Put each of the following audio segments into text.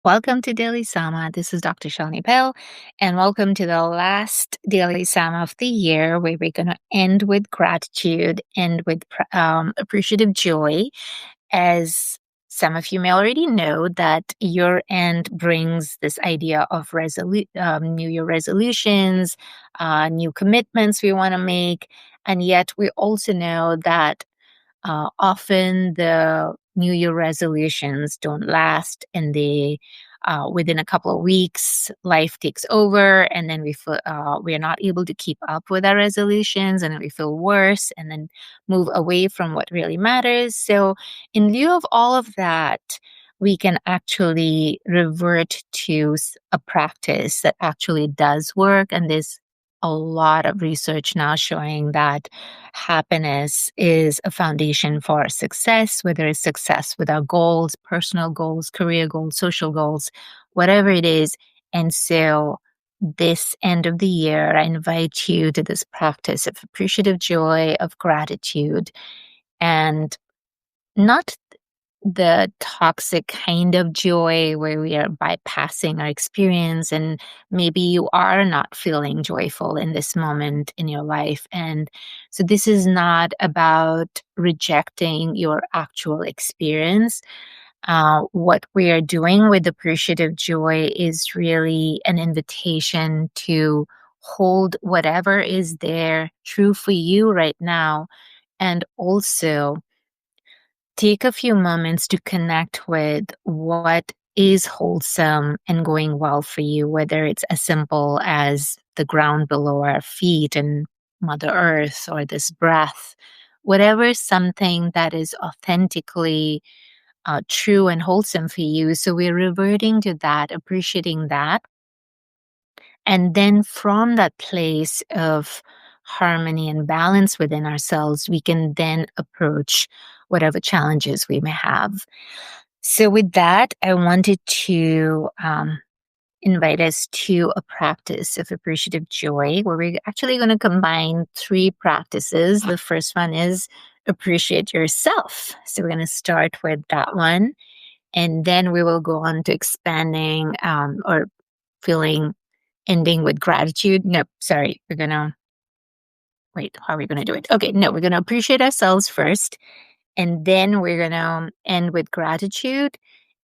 Welcome to Daily Sama. This is Dr. Shalini Bahl, and welcome to the last Daily Sama of the year, where we're going to end with gratitude and with appreciative joy. As some of you may already know, that year end brings this idea of New Year resolutions, new commitments we want to make, and yet we also know that often the New Year resolutions don't last, and within a couple of weeks, life takes over, and then we are not able to keep up with our resolutions, and then we feel worse, and then move away from what really matters. So, in lieu of all of that, we can actually revert to a practice that actually does work, and there's a lot of research now showing that happiness is a foundation for success, whether it's success with our goals, personal goals, career goals, social goals, whatever it is. And so, this end of the year, I invite you to this practice of appreciative joy, of gratitude, and not the toxic kind of joy where we are bypassing our experience, and maybe you are not feeling joyful in this moment in your life. And so this is not about rejecting your actual experience. What we are doing with appreciative joy is really an invitation to hold whatever is there true for you right now, and also take a few moments to connect with what is wholesome and going well for you, whether it's as simple as the ground below our feet and Mother Earth, or this breath, whatever is something that is authentically true and wholesome for you. So we're reverting to that, appreciating that. And then from that place of harmony and balance within ourselves, we can then approach whatever challenges we may have. So, with that, I wanted to invite us to a practice of appreciative joy, where we're actually going to combine three practices. The first one is appreciate yourself. So, we're going to start with that one. And then we will go on to expanding or feeling, ending with gratitude. No, sorry, we're going to wait. How are we going to do it? Okay, no, we're going to appreciate ourselves first. And then we're going to end with gratitude,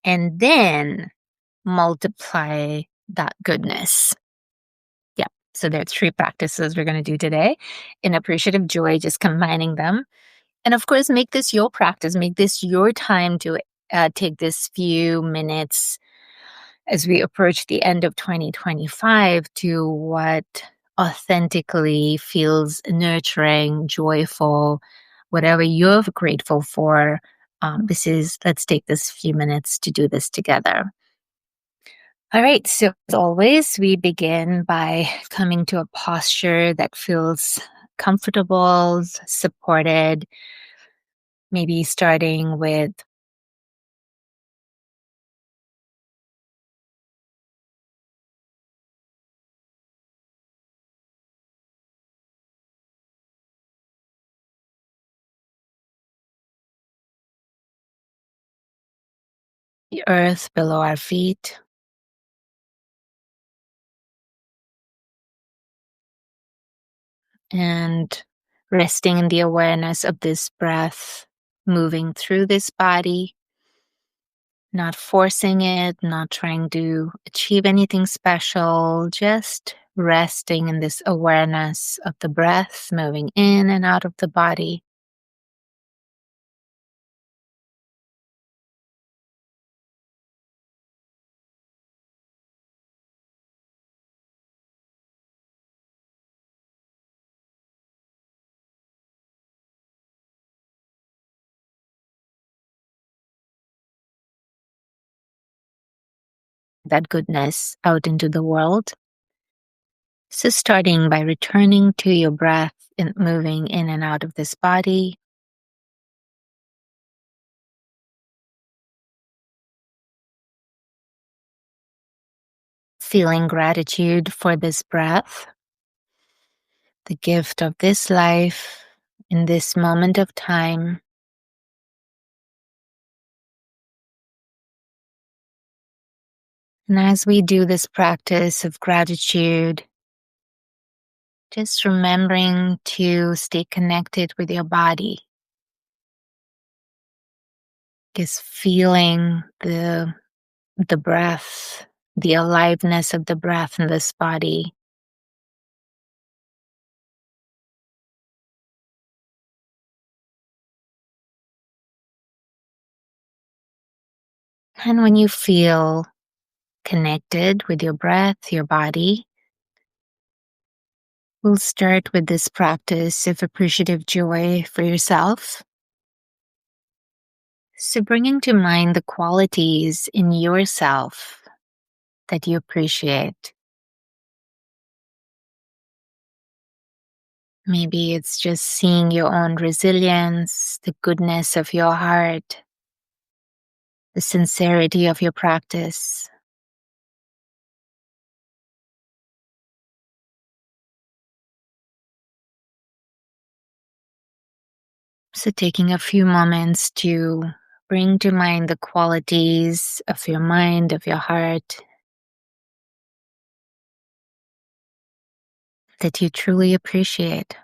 and then multiply that goodness. Yeah. So there's three practices we're going to do today in appreciative joy, just combining them. And of course, make this your practice, make this your time to take this few minutes as we approach the end of 2025 to what authentically feels nurturing, joyful, whatever you're grateful for. Let's take this few minutes to do this together. All right. So as always, we begin by coming to a posture that feels comfortable, supported, maybe starting with the earth below our feet, and resting in the awareness of this breath moving through this body, not forcing it, not trying to achieve anything special, just resting in this awareness of the breath moving in and out of the body. That goodness out into the world. So starting by returning to your breath and moving in and out of this body, feeling gratitude for this breath, the gift of this life in this moment of time. And as we do this practice of gratitude, just remembering to stay connected with your body, just feeling the breath, the aliveness of the breath in this body. And when you feel connected with your breath, your body, we'll start with this practice of appreciative joy for yourself. So, bringing to mind the qualities in yourself that you appreciate. Maybe it's just seeing your own resilience, the goodness of your heart, the sincerity of your practice. So, taking a few moments to bring to mind the qualities of your mind, of your heart, that you truly appreciate.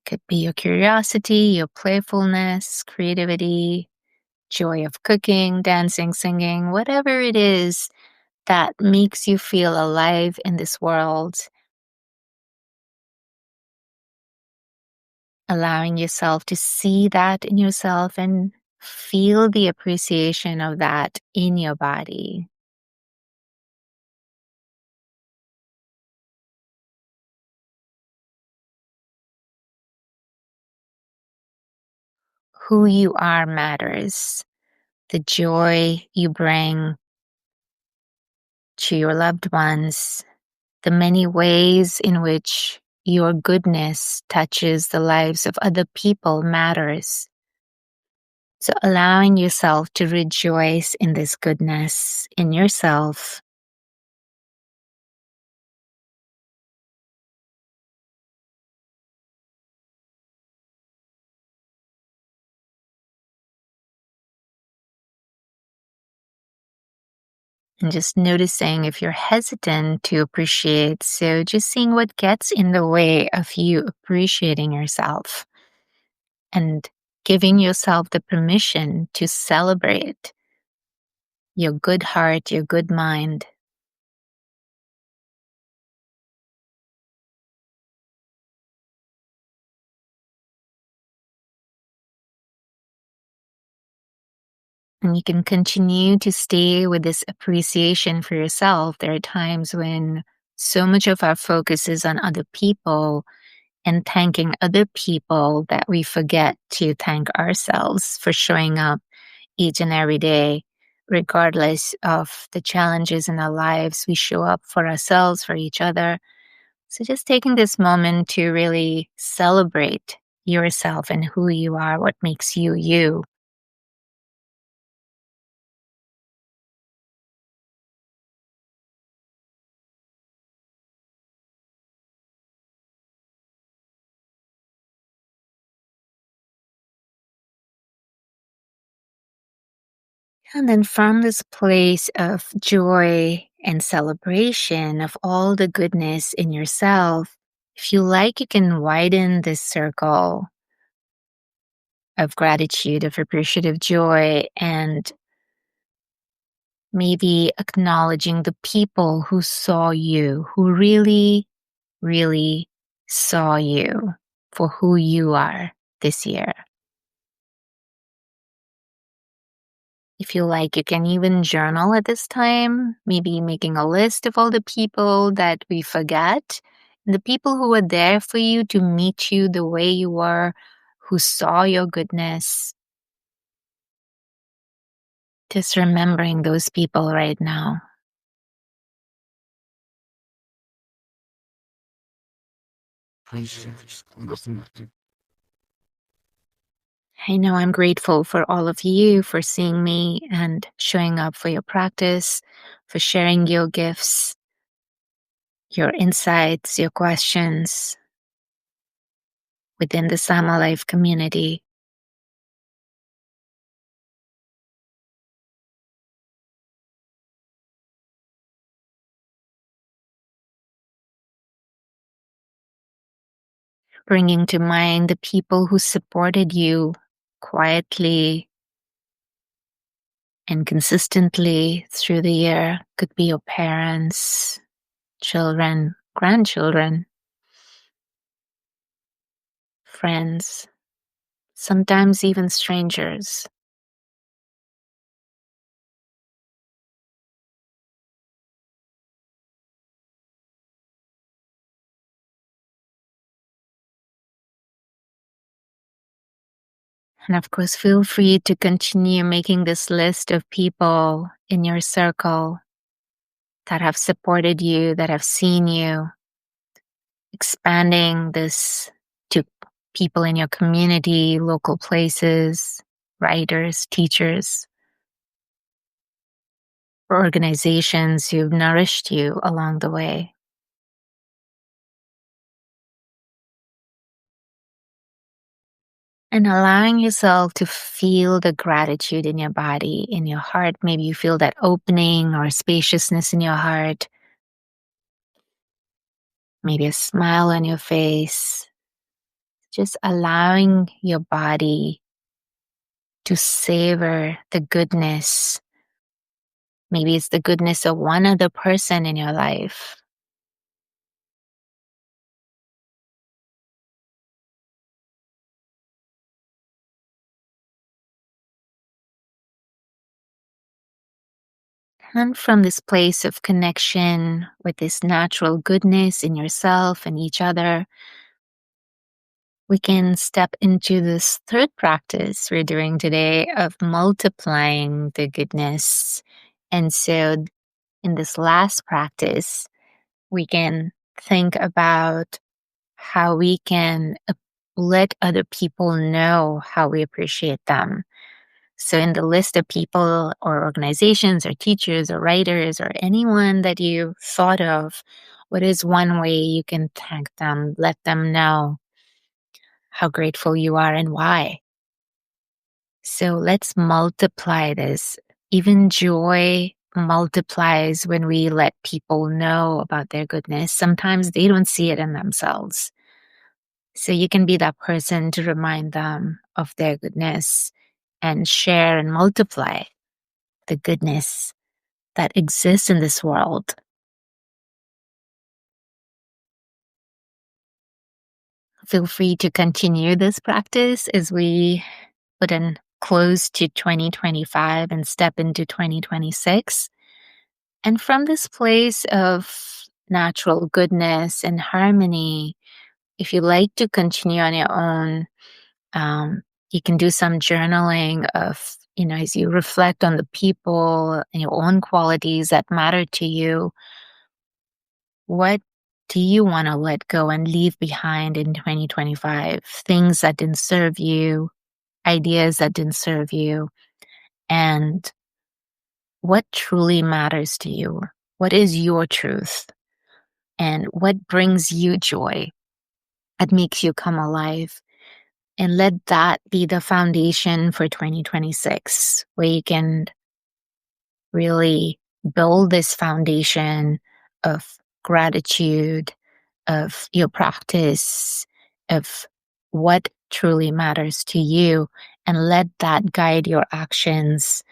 Could be your curiosity, your playfulness, creativity, joy of cooking, dancing, singing, whatever it is that makes you feel alive in this world, allowing yourself to see that in yourself and feel the appreciation of that in your body. Who you are matters. The joy you bring to your loved ones, the many ways in which your goodness touches the lives of other people matters. So allowing yourself to rejoice in this goodness in yourself. And just noticing if you're hesitant to appreciate. So just seeing what gets in the way of you appreciating yourself and giving yourself the permission to celebrate your good heart, your good mind. And you can continue to stay with this appreciation for yourself. There are times when so much of our focus is on other people and thanking other people that we forget to thank ourselves for showing up each and every day, regardless of the challenges in our lives. We show up for ourselves, for each other. So just taking this moment to really celebrate yourself and who you are, what makes you you. And then from this place of joy and celebration of all the goodness in yourself, if you like, you can widen this circle of gratitude, of appreciative joy, and maybe acknowledging the people who saw you, who really, really saw you for who you are this year. If you like, you can even journal at this time, maybe making a list of all the people that we forget, and the people who were there for you to meet you the way you were, who saw your goodness. Just remembering those people right now. I know I'm grateful for all of you for seeing me and showing up for your practice, for sharing your gifts. your insights, your questions within the Sama Life community. Bringing to mind the people who supported you quietly and consistently through the year. Could be your parents, children, grandchildren, friends, sometimes even strangers. And of course, feel free to continue making this list of people in your circle that have supported you, that have seen you, expanding this to people in your community, local places, writers, teachers, or organizations who've nourished you along the way. And allowing yourself to feel the gratitude in your body, in your heart. Maybe you feel that opening or spaciousness in your heart. Maybe a smile on your face. Just allowing your body to savor the goodness. Maybe it's the goodness of one other person in your life. And from this place of connection with this natural goodness in yourself and each other, we can step into this third practice we're doing today of multiplying the goodness. And so, in this last practice, we can think about how we can let other people know how we appreciate them. So, in the list of people or organizations or teachers or writers or anyone that you thought of, what is one way you can thank them, let them know how grateful you are and why? So, let's multiply this. Even joy multiplies when we let people know about their goodness. Sometimes they don't see it in themselves. So, you can be that person to remind them of their goodness and share and multiply the goodness that exists in this world. Feel free to continue this practice as we put in close to 2025 and step into 2026. And from this place of natural goodness and harmony, if you like to continue on your own, you can do some journaling of, as you reflect on the people and your own qualities that matter to you. What do you want to let go and leave behind in 2025? Things that didn't serve you, ideas that didn't serve you, and what truly matters to you? What is your truth? And what brings you joy? That makes you come alive. And let that be the foundation for 2026, where you can really build this foundation of gratitude, of your practice, of what truly matters to you, and let that guide your actions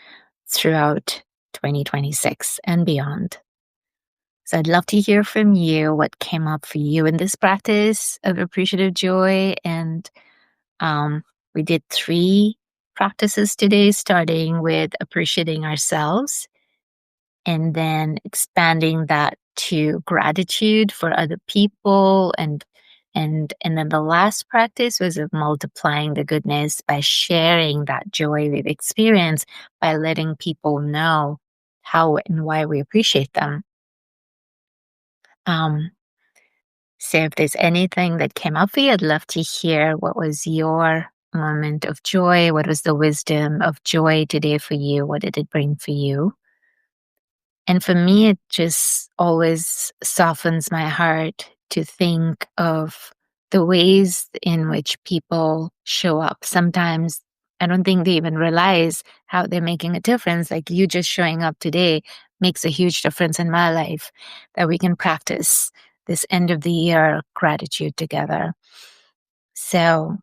throughout 2026 and beyond. So I'd love to hear from you what came up for you in this practice of appreciative joy. And we did 3 practices today, starting with appreciating ourselves and then expanding that to gratitude for other people, and then the last practice was of multiplying the goodness by sharing that joy we've experienced, by letting people know how and why we appreciate them. um so if there's anything that came up for you, I'd love to hear what was your moment of joy. What was the wisdom of joy today for you? What did it bring for you? And for me, it just always softens my heart to think of the ways in which people show up. Sometimes I don't think they even realize how they're making a difference. Like you just showing up today makes a huge difference in my life, that we can practice this end of the year gratitude together. So,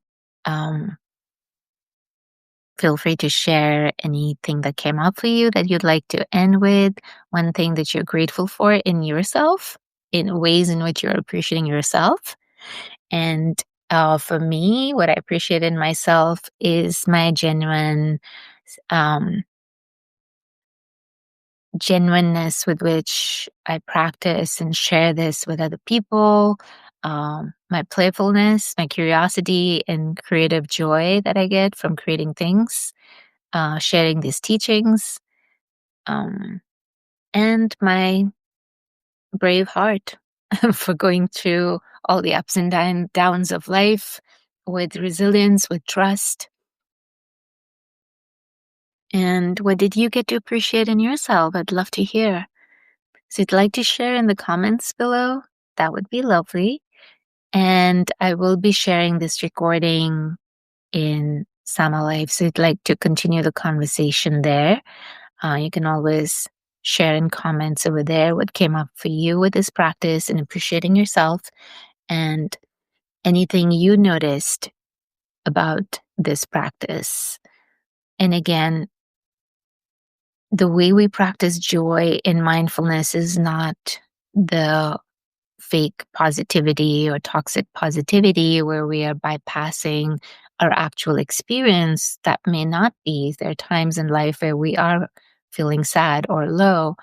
um, feel free to share anything that came up for you that you'd like to end with, one thing that you're grateful for in yourself, in ways in which you're appreciating yourself. And for me, what I appreciate in myself is my um, genuineness with which I practice and share this with other people, my playfulness, my curiosity, and creative joy that I get from creating things, sharing these teachings, um, and my brave heart for going through all the ups and downs of life with resilience, with trust. And what did you get to appreciate in yourself? I'd love to hear. So if you'd like to share in the comments below, that would be lovely. And I will be sharing this recording in Sama Life. So if you'd like to continue the conversation there, you can always share in comments over there what came up for you with this practice and appreciating yourself, and anything you noticed about this practice. And again, the way we practice joy in mindfulness is not the fake positivity or toxic positivity where we are bypassing our actual experience. That may not be. There are times in life where we are feeling sad or low,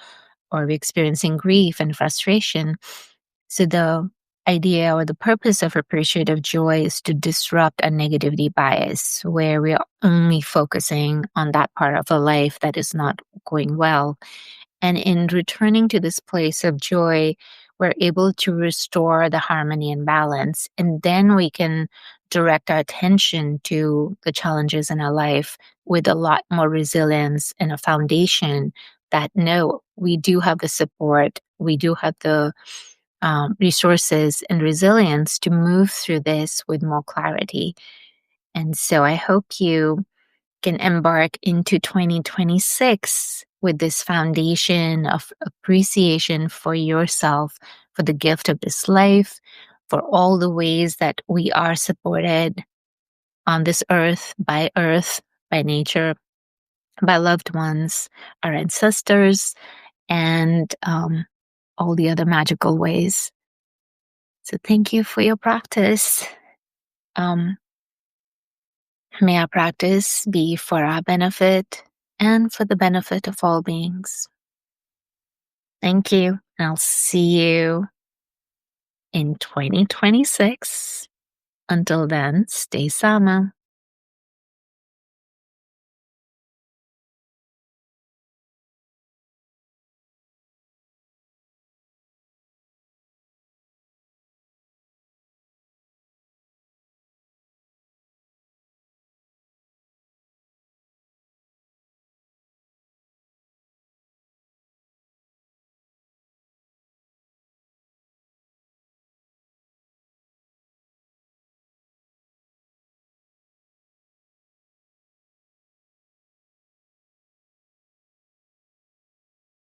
or we're experiencing grief and frustration. So the idea or the purpose of appreciative joy is to disrupt a negativity bias where we are only focusing on that part of our life that is not going well. And in returning to this place of joy, we're able to restore the harmony and balance. And then we can direct our attention to the challenges in our life with a lot more resilience and a foundation that no, we do have the support, we do have the resources and resilience to move through this with more clarity. And so I hope you can embark into 2026 with this foundation of appreciation for yourself, for the gift of this life, for all the ways that we are supported on this earth, by nature, by loved ones, our ancestors, and all the other magical ways. So thank you for your practice. Um, May our practice be for our benefit and for the benefit of all beings. Thank you. I'll see you in 2026. Until then, stay Sama.